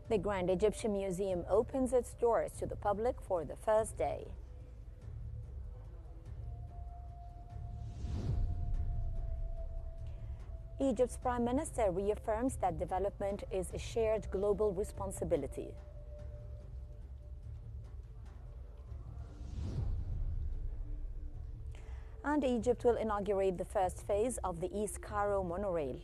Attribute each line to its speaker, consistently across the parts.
Speaker 1: The Grand Egyptian Museum opens its doors to the public for the first day. Egypt's Prime Minister reaffirms that development is a shared global responsibility. And Egypt will inaugurate the first phase of the East Cairo monorail.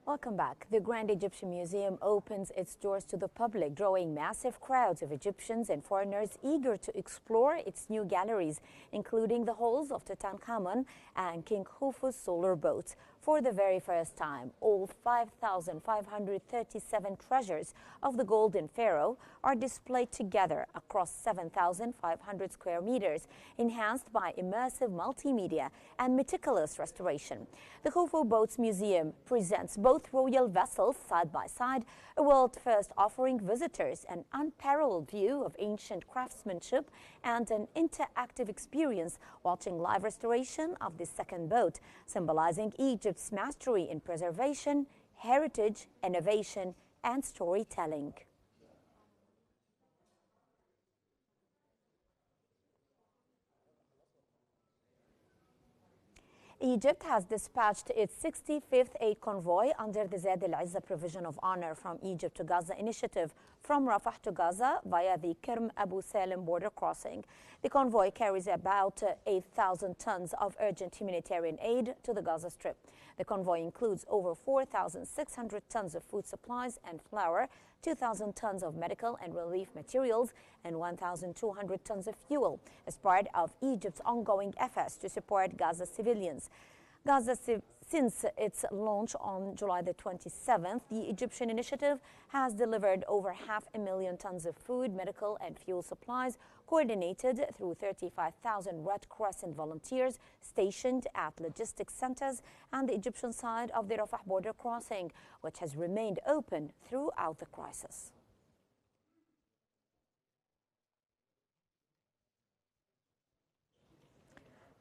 Speaker 1: Welcome back. The Grand Egyptian Museum opens its doors to the public, drawing massive crowds of Egyptians and foreigners eager to explore its new galleries, including the halls of Tutankhamun and King Khufu's solar boats. For the very first time, all 5,537 treasures of the Golden Pharaoh are displayed together across 7,500 square meters, enhanced by immersive multimedia and meticulous restoration. The Khufu Boats Museum presents both royal vessels side by side, a world first offering visitors an unparalleled view of ancient craftsmanship and an interactive experience watching live restoration of the second boat, symbolizing Egypt's mastery in preservation, heritage, innovation, and storytelling. Egypt has dispatched its 65th aid convoy under the Zaid al-Izza Provision of Honor from Egypt to Gaza initiative from Rafah to Gaza via the Kerm Abu Salim border crossing. The convoy carries about 8,000 tons of urgent humanitarian aid to the Gaza Strip. The convoy includes over 4,600 tons of food supplies and flour, 2,000 tons of medical and relief materials, and 1,200 tons of fuel as part of Egypt's ongoing efforts to support Gaza civilians. Since its launch on July the 27th, the Egyptian initiative has delivered over 500,000 tons of food, medical, and fuel supplies, coordinated through 35,000 Red Crescent volunteers stationed at logistics centers and the Egyptian side of the Rafah border crossing, which has remained open throughout the crisis.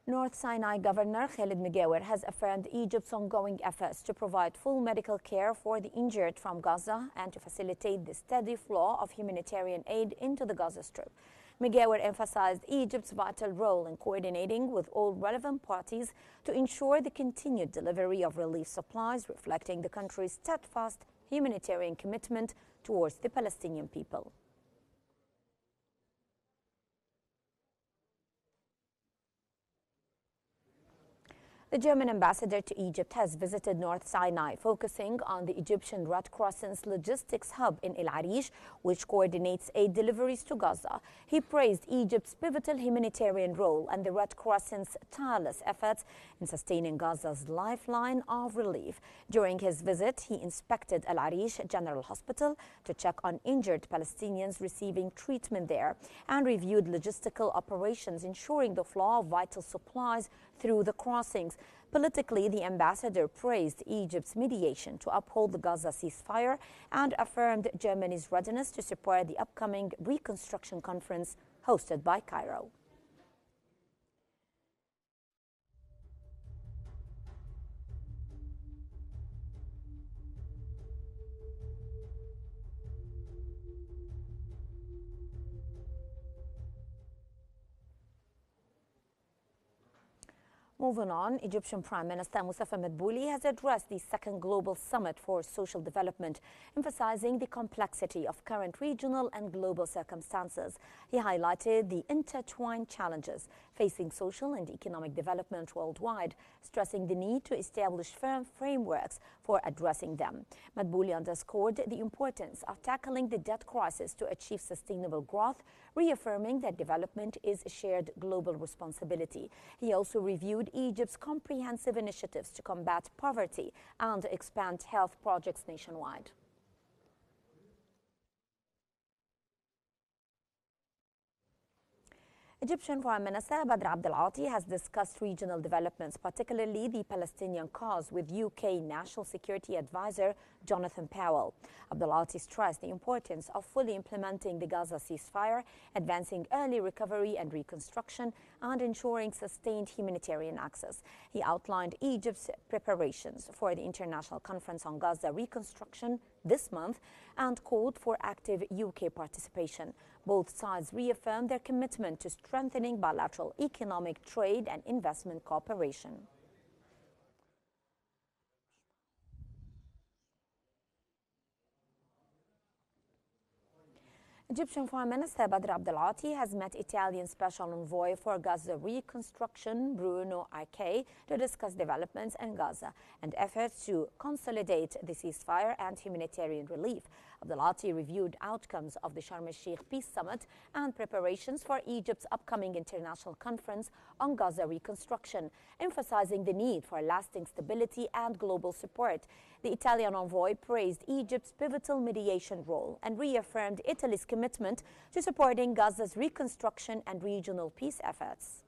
Speaker 1: North Sinai Governor Khalid Megawer has affirmed Egypt's ongoing efforts to provide full medical care for the injured from Gaza and to facilitate the steady flow of humanitarian aid into the Gaza Strip. Megawer emphasized Egypt's vital role in coordinating with all relevant parties to ensure the continued delivery of relief supplies, reflecting the country's steadfast humanitarian commitment towards the Palestinian people. The German ambassador to Egypt has visited North Sinai, focusing on the Egyptian Red Crescent's logistics hub in El Arish, which coordinates aid deliveries to Gaza. He praised Egypt's pivotal humanitarian role and the Red Crescent's tireless efforts in sustaining Gaza's lifeline of relief. During his visit, he inspected El Arish General Hospital to check on injured Palestinians receiving treatment there and reviewed logistical operations, ensuring the flow of vital supplies through the crossings. Politically, the ambassador praised Egypt's mediation to uphold the Gaza ceasefire and affirmed Germany's readiness to support the upcoming reconstruction conference hosted by Cairo. Moving on, Egyptian Prime Minister Mustafa Madbouli has addressed the second Global Summit for Social Development, emphasizing the complexity of current regional and global circumstances. He highlighted the intertwined challenges facing social and economic development worldwide, stressing the need to establish firm frameworks for addressing them. Madbouli underscored the importance of tackling the debt crisis to achieve sustainable growth, reaffirming that development is a shared global responsibility. He also reviewed Egypt's comprehensive initiatives to combat poverty and expand health projects nationwide. Egyptian Foreign Minister Badr Abdelati has discussed regional developments, particularly the Palestinian cause, with UK National Security Advisor Jonathan Powell. Abdelati stressed the importance of fully implementing the Gaza ceasefire, advancing early recovery and reconstruction, and ensuring sustained humanitarian access. He outlined Egypt's preparations for the International Conference on Gaza Reconstruction this month and called for active UK participation. Both sides reaffirmed their commitment to strengthening bilateral economic, trade and investment cooperation. Egyptian Foreign Minister Badr Abdelati has met Italian Special Envoy for Gaza Reconstruction Bruno Arche to discuss developments in Gaza and efforts to consolidate the ceasefire and humanitarian relief. Abdelati reviewed outcomes of the Sharm el-Sheikh Peace Summit and preparations for Egypt's upcoming international conference on Gaza reconstruction, emphasizing the need for lasting stability and global support. The Italian envoy praised Egypt's pivotal mediation role and reaffirmed Italy's commitment to supporting Gaza's reconstruction and regional peace efforts.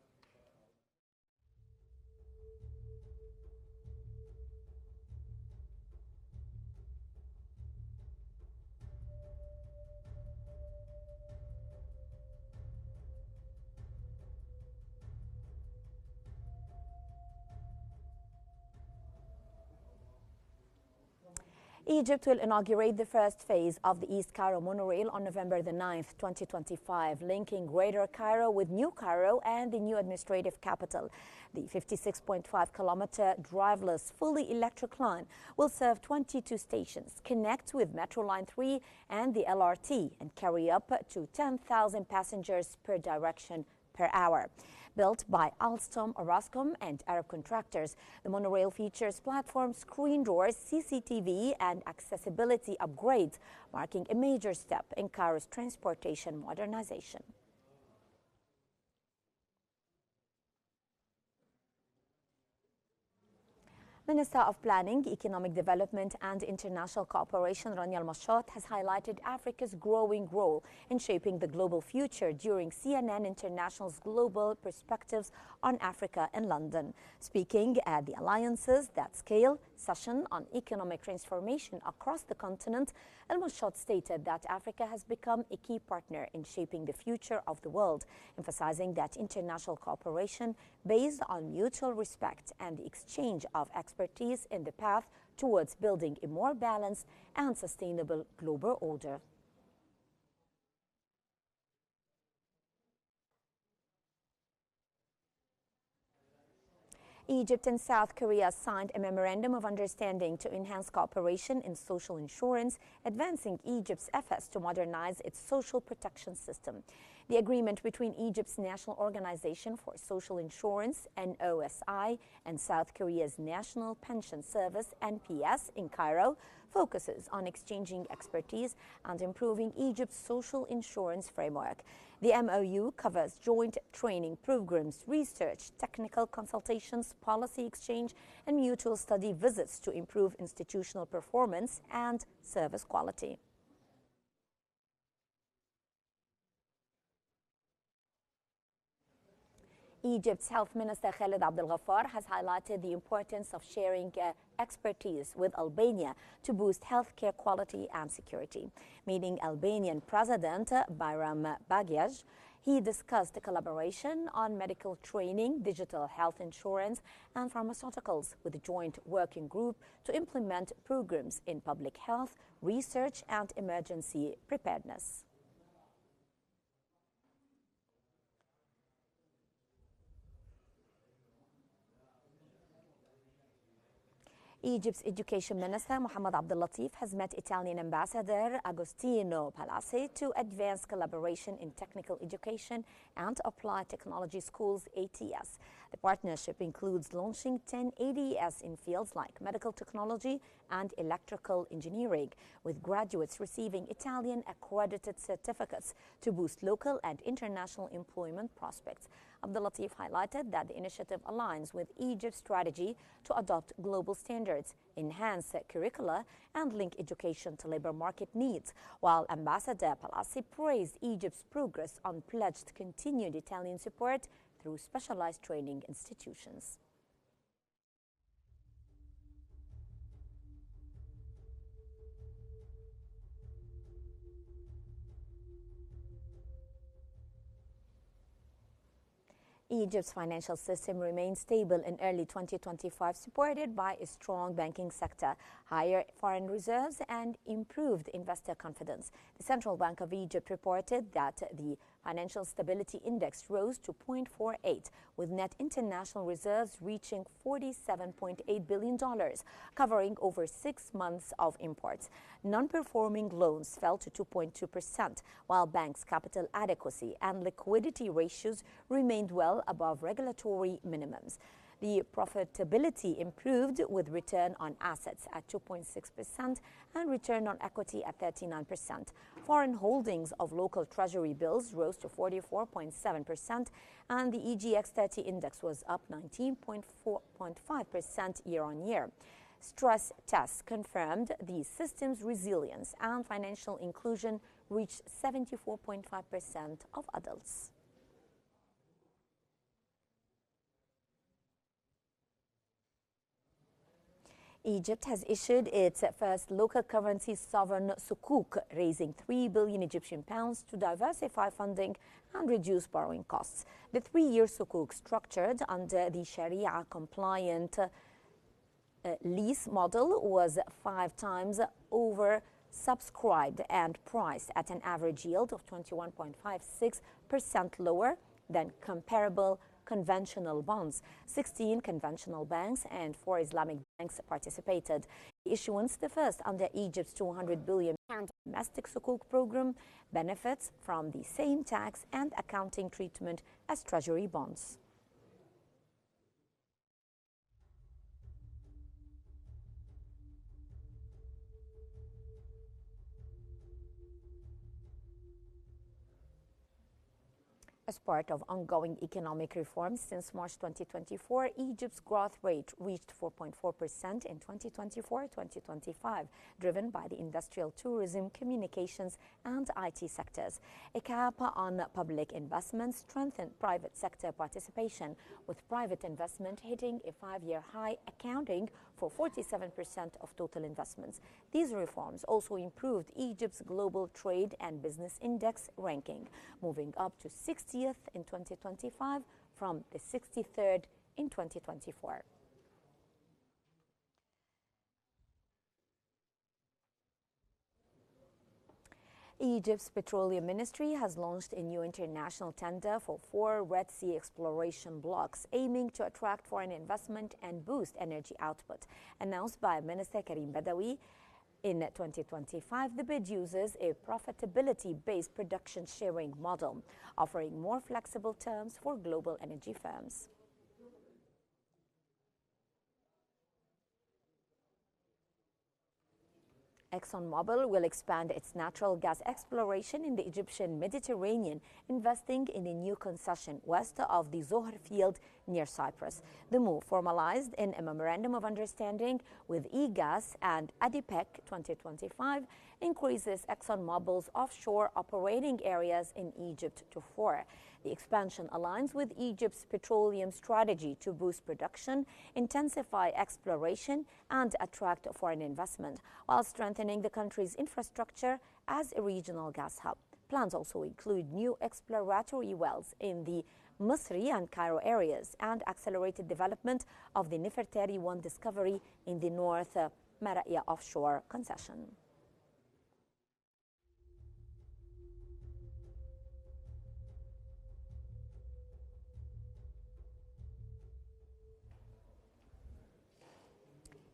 Speaker 1: Egypt will inaugurate the first phase of the East Cairo monorail on November the 9th, 2025, linking Greater Cairo with New Cairo and the new administrative capital. The 56.5-kilometer driveless, fully electric line will serve 22 stations, connect with Metro Line 3 and the LRT, and carry up to 10,000 passengers per direction per hour. Built by Alstom, Orascom and Arab contractors, the monorail features platform screen doors, CCTV and accessibility upgrades, marking a major step in Cairo's transportation modernization. Minister of Planning, Economic Development and International Cooperation Rania Al-Mashot has highlighted Africa's growing role in shaping the global future during CNN International's Global Perspectives on Africa in London. Speaking at the Alliances That Scale session on economic transformation across the continent, Al-Mashot stated that Africa has become a key partner in shaping the future of the world, emphasizing that international cooperation based on mutual respect and the exchange of expertise in the path towards building a more balanced and sustainable global order. Egypt and South Korea signed a memorandum of understanding to enhance cooperation in social insurance, advancing Egypt's efforts to modernize its social protection system. The agreement between Egypt's National Organization for Social Insurance, NOSI, and South Korea's National Pension Service, NPS, in Cairo focuses on exchanging expertise and improving Egypt's social insurance framework. The MOU covers joint training programs, research, technical consultations, policy exchange, and mutual study visits to improve institutional performance and service quality. Egypt's Health Minister Khaled Abdel Ghaffar has highlighted the importance of sharing expertise with Albania to boost healthcare quality and security. Meeting Albanian President Bayram Bagjaj, he discussed collaboration on medical training, digital health insurance, and pharmaceuticals with a joint working group to implement programs in public health, research, and emergency preparedness. Egypt's Education Minister Mohammed Abdel Latif has met Italian Ambassador Agostino Palazzi to advance collaboration in technical education and applied technology schools ATS. The partnership includes launching 10 ADS in fields like medical technology and electrical engineering, with graduates receiving Italian accredited certificates to boost local and international employment prospects. Abdel Latif highlighted that the initiative aligns with Egypt's strategy to adopt global standards, enhance curricula, and link education to labor market needs, while Ambassador Palazzi praised Egypt's progress on pledged continued Italian support through specialized training institutions. Egypt's financial system remained stable in early 2025, supported by a strong banking sector, higher foreign reserves, and improved investor confidence. The Central Bank of Egypt reported that the Financial Stability Index rose to 0.48, with net international reserves reaching $47.8 billion, covering over 6 months of imports. Non-performing loans fell to 2.2%, while banks' capital adequacy and liquidity ratios remained well above regulatory minimums. The profitability improved, with return on assets at 2.6% and return on equity at 39%. Foreign holdings of local treasury bills rose to 44.7%, and the EGX 30 index was up 19.5% year-on-year. Stress tests confirmed the system's resilience, and financial inclusion reached 74.5% of adults. Egypt has issued its first local currency sovereign sukuk, raising 3 billion Egyptian pounds to diversify funding and reduce borrowing costs. The 3-year sukuk, structured under the Sharia-compliant lease model, was 5 times oversubscribed and priced at an average yield of 21.56%, lower than comparable conventional bonds. 16 conventional banks and 4 Islamic banks participated. The issuance, the first under Egypt's £200 billion domestic sukuk program, benefits from the same tax and accounting treatment as treasury bonds. As part of ongoing economic reforms since March 2024, Egypt's growth rate reached 4.4% in 2024-2025, driven by the industrial, tourism, communications, and IT sectors. A cap on public investment strengthened private sector participation, with private investment hitting a 5-year high, accounting for 47% of total investments. These reforms also improved Egypt's global trade and business index ranking, moving up to 60th in 2025 from the 63rd in 2024. Egypt's Petroleum Ministry has launched a new international tender for 4 Red Sea exploration blocks, aiming to attract foreign investment and boost energy output. Announced by Minister Karim Badawi in 2025, the bid uses a profitability-based production sharing model, offering more flexible terms for global energy firms. ExxonMobil will expand its natural gas exploration in the Egyptian Mediterranean, investing in a new concession west of the Zohr field near Cyprus. The move, formalized in a memorandum of understanding with EGAS and ADIPEC 2025, increases ExxonMobil's offshore operating areas in Egypt to 4. The expansion aligns with Egypt's petroleum strategy to boost production, intensify exploration, and attract foreign investment, while strengthening the country's infrastructure as a regional gas hub. Plans also include new exploratory wells in the Misri and Cairo areas and accelerated development of the Nefertari 1 discovery in the North Maraya offshore concession.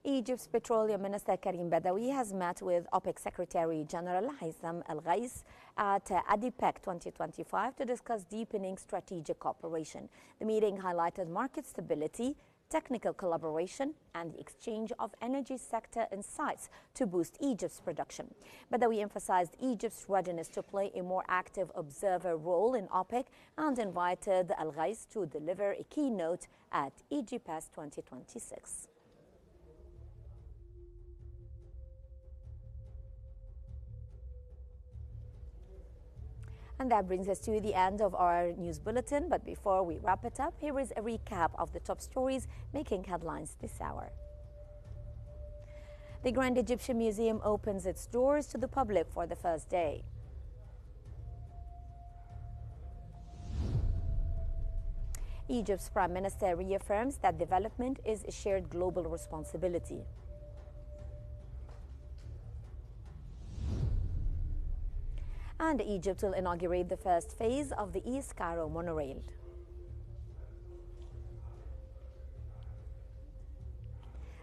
Speaker 1: Egypt's Petroleum Minister Karim Badawi has met with OPEC Secretary General Haytham Al-Ghais at ADIPEC 2025 to discuss deepening strategic cooperation. The meeting highlighted market stability, technical collaboration, and the exchange of energy sector insights to boost Egypt's production. Badawi emphasized Egypt's readiness to play a more active observer role in OPEC and invited Al-Ghais to deliver a keynote at EGPAS 2026. And that brings us to the end of our news bulletin. But before we wrap it up, here is a recap of the top stories making headlines this hour. The Grand Egyptian Museum opens its doors to the public for the first day. Egypt's Prime Minister reaffirms that development is a shared global responsibility. And Egypt will inaugurate the first phase of the East Cairo monorail.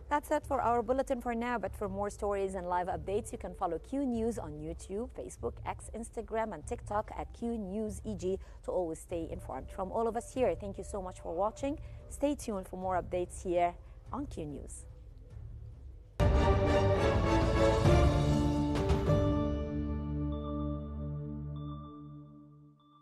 Speaker 1: That's it for our bulletin for now, but for more stories and live updates, you can follow Q News on YouTube, Facebook, X, Instagram, and TikTok at QNewsEG to always stay informed. From all of us here, thank you so much for watching. Stay tuned for more updates here on Q News.